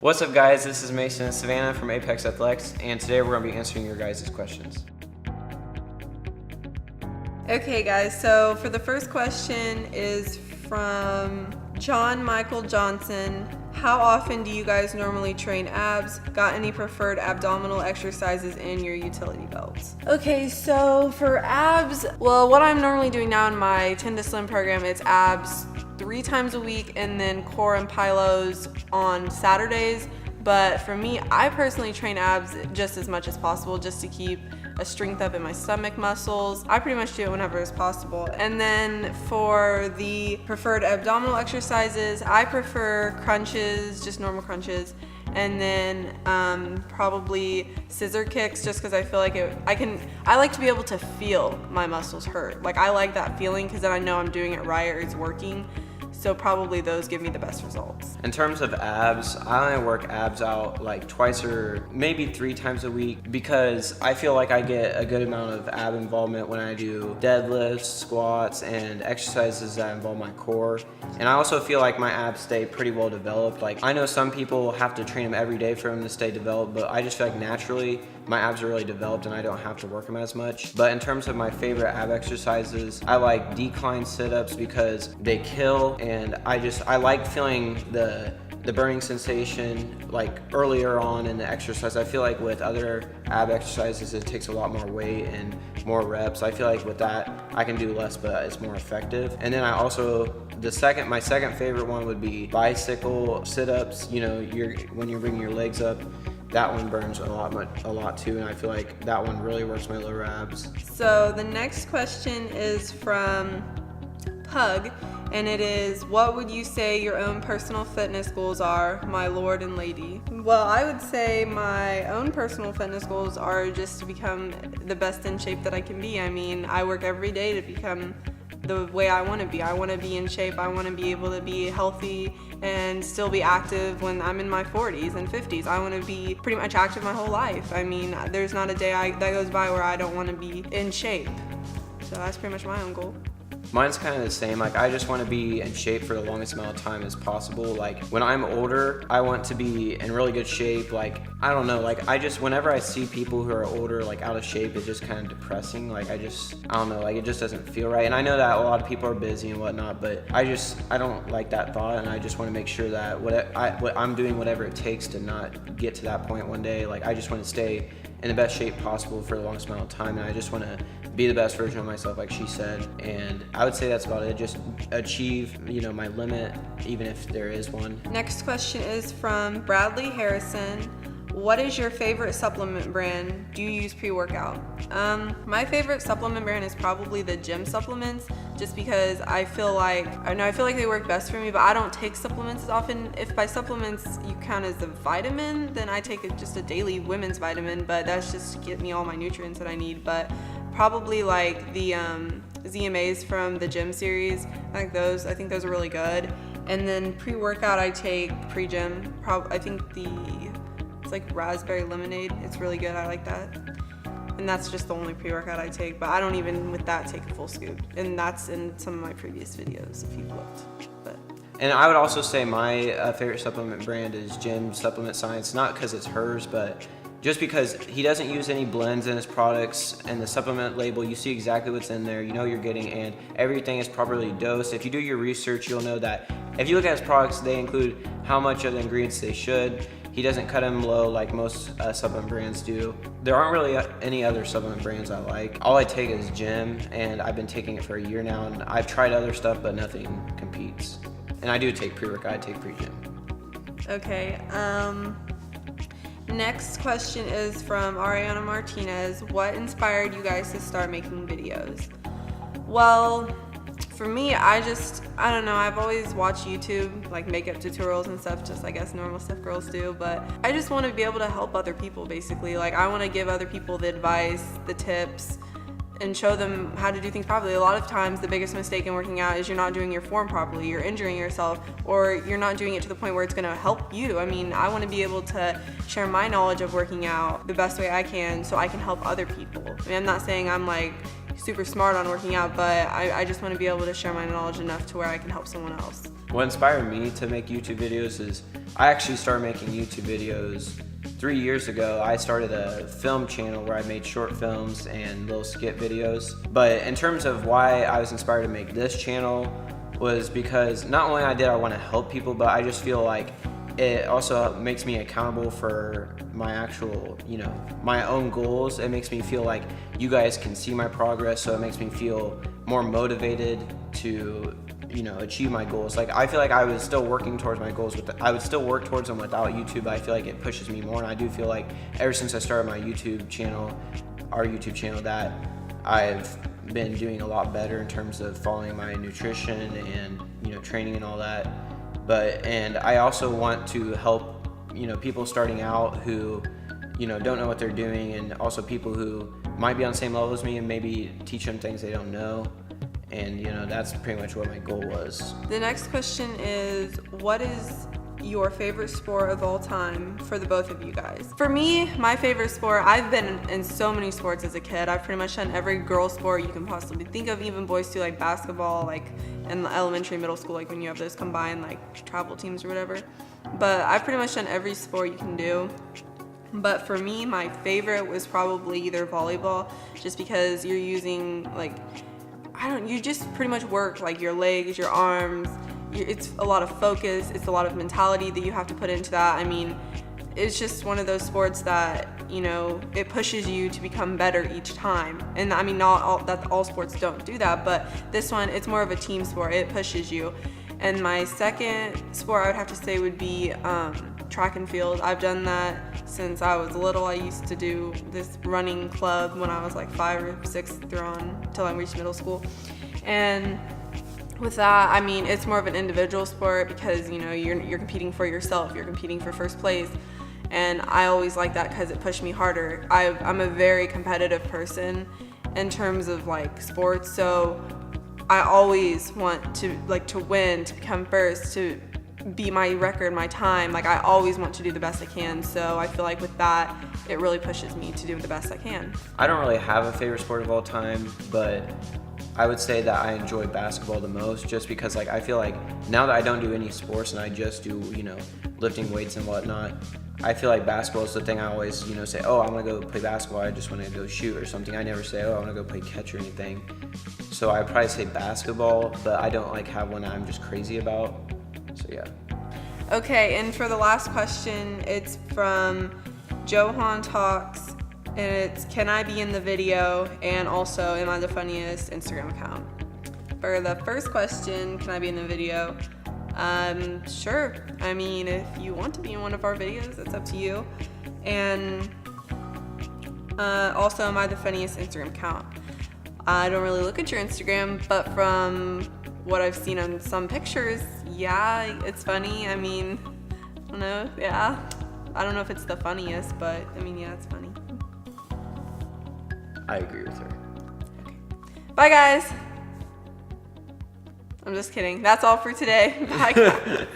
What's up guys, this is Mason and Savannah from Apex Athletix, and today we're going to be answering your guys' questions. Okay guys, so for the first question is from John Michael Johnson. How often do you guys normally train abs? Got any preferred abdominal exercises in your utility belts? Okay, so for abs, well, what I'm normally doing now in my 10 to Slim program, it's abs 3 times a week and then core and pylos on Saturdays. But for me, I personally train abs just as much as possible just to keep a strength up in my stomach muscles. I pretty much do it whenever it's possible. And then for the preferred abdominal exercises, I prefer crunches, just normal crunches, and then probably scissor kicks, just because I feel like I like to be able to feel my muscles hurt. Like, I like that feeling because then I know I'm doing it right or it's working. So probably those give me the best results. In terms of abs, I only work abs out like twice or maybe 3 times a week because I feel like I get a good amount of ab involvement when I do deadlifts, squats, and exercises that involve my core. And I also feel like my abs stay pretty well developed. Like, I know some people have to train them every day for them to stay developed, but I just feel like naturally my abs are really developed and I don't have to work them as much. But in terms of my favorite ab exercises, I like decline sit-ups because they kill, and I like feeling the burning sensation like earlier on in the exercise. I feel like with other ab exercises it takes a lot more weight and more reps. I feel like with that I can do less but it's more effective. And then I also, my second favorite one would be bicycle sit-ups. You know, when you're bringing your legs up, that one burns a lot too, and I feel like that one really works my lower abs. So the next question is from Pug, and it is, what would you say your own personal fitness goals are, my lord and lady? Well, I would say my own personal fitness goals are just to become the best in shape that I can be. I mean, I work every day to become the way I want to be. I want to be in shape. I want to be able to be healthy and still be active when I'm in my 40s and 50s. I want to be pretty much active my whole life. I mean, there's not a day that goes by where I don't want to be in shape. So that's pretty much my own goal. Mine's kind of the same. Like, I just want to be in shape for the longest amount of time as possible. Like, when I'm older, I want to be in really good shape. Like, I don't know, like, whenever I see people who are older, like, out of shape, it's just kind of depressing. Like, I don't know, like, it just doesn't feel right. And I know that a lot of people are busy and whatnot, but I don't like that thought, and I just want to make sure that I'm doing whatever it takes to not get to that point one day. Like, I just want to stay in the best shape possible for the longest amount of time, and I just want to be the best version of myself, like she said. And I would say that's about it. Just achieve, my limit, even if there is one. Next question is from Bradley Harrison. What is your favorite supplement brand? Do you use pre-workout? My favorite supplement brand is probably the gym supplements, just because I feel like they work best for me, but I don't take supplements as often. If by supplements you count as a vitamin, then I take just a daily women's vitamin, but that's just to get me all my nutrients that I need. But probably like the ZMAs from the gym series, I think those are really good. And then pre-workout I take pre-gym. I think it's like raspberry lemonade. It's really good. I like that. And that's just the only pre-workout I take, but I don't even with that take a full scoop. And that's in some of my previous videos if you've looked. And I would also say my favorite supplement brand is Gym Supplement Science, not because it's hers, but just because he doesn't use any blends in his products, and the supplement label, you see exactly what's in there, you know you're getting, and everything is properly dosed. If you do your research, you'll know that if you look at his products, they include how much of the ingredients they should. He doesn't cut them low like most supplement brands do. There aren't really any other supplement brands I like. All I take is Gym, and I've been taking it for a year now, and I've tried other stuff, but nothing competes. And I do take pre-workout, I take pre-gym. Okay, next question is from Ariana Martinez. What inspired you guys to start making videos? Well, for me, I don't know, I've always watched YouTube, like makeup tutorials and stuff, just I guess normal stuff girls do, but I just want to be able to help other people basically. Like, I want to give other people the advice, the tips, and show them how to do things properly. A lot of times the biggest mistake in working out is you're not doing your form properly, you're injuring yourself, or you're not doing it to the point where it's going to help you. I mean, I want to be able to share my knowledge of working out the best way I can so I can help other people. I mean, I'm not saying I'm like super smart on working out, but I just want to be able to share my knowledge enough to where I can help someone else. What inspired me to make YouTube videos is I actually started making YouTube videos 3 years ago. I started a film channel where I made short films and little skit videos. But in terms of why I was inspired to make this channel was because not only I want to help people, but I just feel like it also makes me accountable for my actual, my own goals. It makes me feel like you guys can see my progress, so it makes me feel more motivated to, achieve my goals. Like, I feel like I was still working towards my goals I would still work towards them without YouTube, but I feel like it pushes me more, and I do feel like ever since I started my YouTube channel, our YouTube channel, that I've been doing a lot better in terms of following my nutrition and, training and all that. And I also want to help, people starting out who, don't know what they're doing, and also people who might be on the same level as me, and maybe teach them things they don't know. And, that's pretty much what my goal was. The next question is, what is your favorite sport of all time for the both of you guys? For me, my favorite sport, I've been in so many sports as a kid. I've pretty much done every girl sport you can possibly think of, even boys too, like basketball, like in the elementary, middle school, like when you have those combined like travel teams or whatever. But I've pretty much done every sport you can do. But for me, my favorite was probably either volleyball, just because you're using you just pretty much work like your legs, your arms. It's a lot of focus. It's a lot of mentality that you have to put into that. I mean, it's just one of those sports that, it pushes you to become better each time. And I mean, not all sports don't do that, but this one, it's more of a team sport. It pushes you. And my second sport I would have to say would be track and field. I've done that since I was little. I used to do this running club when I was like 5 or 6 through on till I reached middle school. And with that, I mean, it's more of an individual sport because, you're competing for yourself. You're competing for first place. And I always like that because it pushed me harder. I'm a very competitive person in terms of like sports. So I always want to win, to become first, to beat my record, my time. Like, I always want to do the best I can. So I feel like with that, it really pushes me to do the best I can. I don't really have a favorite sport of all time, but I would say that I enjoy basketball the most, just because I feel like now that I don't do any sports and I just do, lifting weights and whatnot, I feel like basketball is the thing I always, say, oh, I want to go play basketball. I just want to go shoot or something. I never say, oh, I want to go play catch or anything. So I'd probably say basketball, but I don't have one I'm just crazy about. So yeah. Okay, and for the last question, it's from Johan Talks, and it's, can I be in the video? And also, am I the funniest Instagram account? For the first question, can I be in the video? Sure. I mean, if you want to be in one of our videos, it's up to you. And also, am I the funniest Instagram account? I don't really look at your Instagram, but from what I've seen on some pictures, yeah, it's funny. I mean, I don't know, yeah. I don't know if it's the funniest, but I mean, yeah, it's funny. I agree with her. Okay. Bye, guys. I'm just kidding. That's all for today. Bye, guys.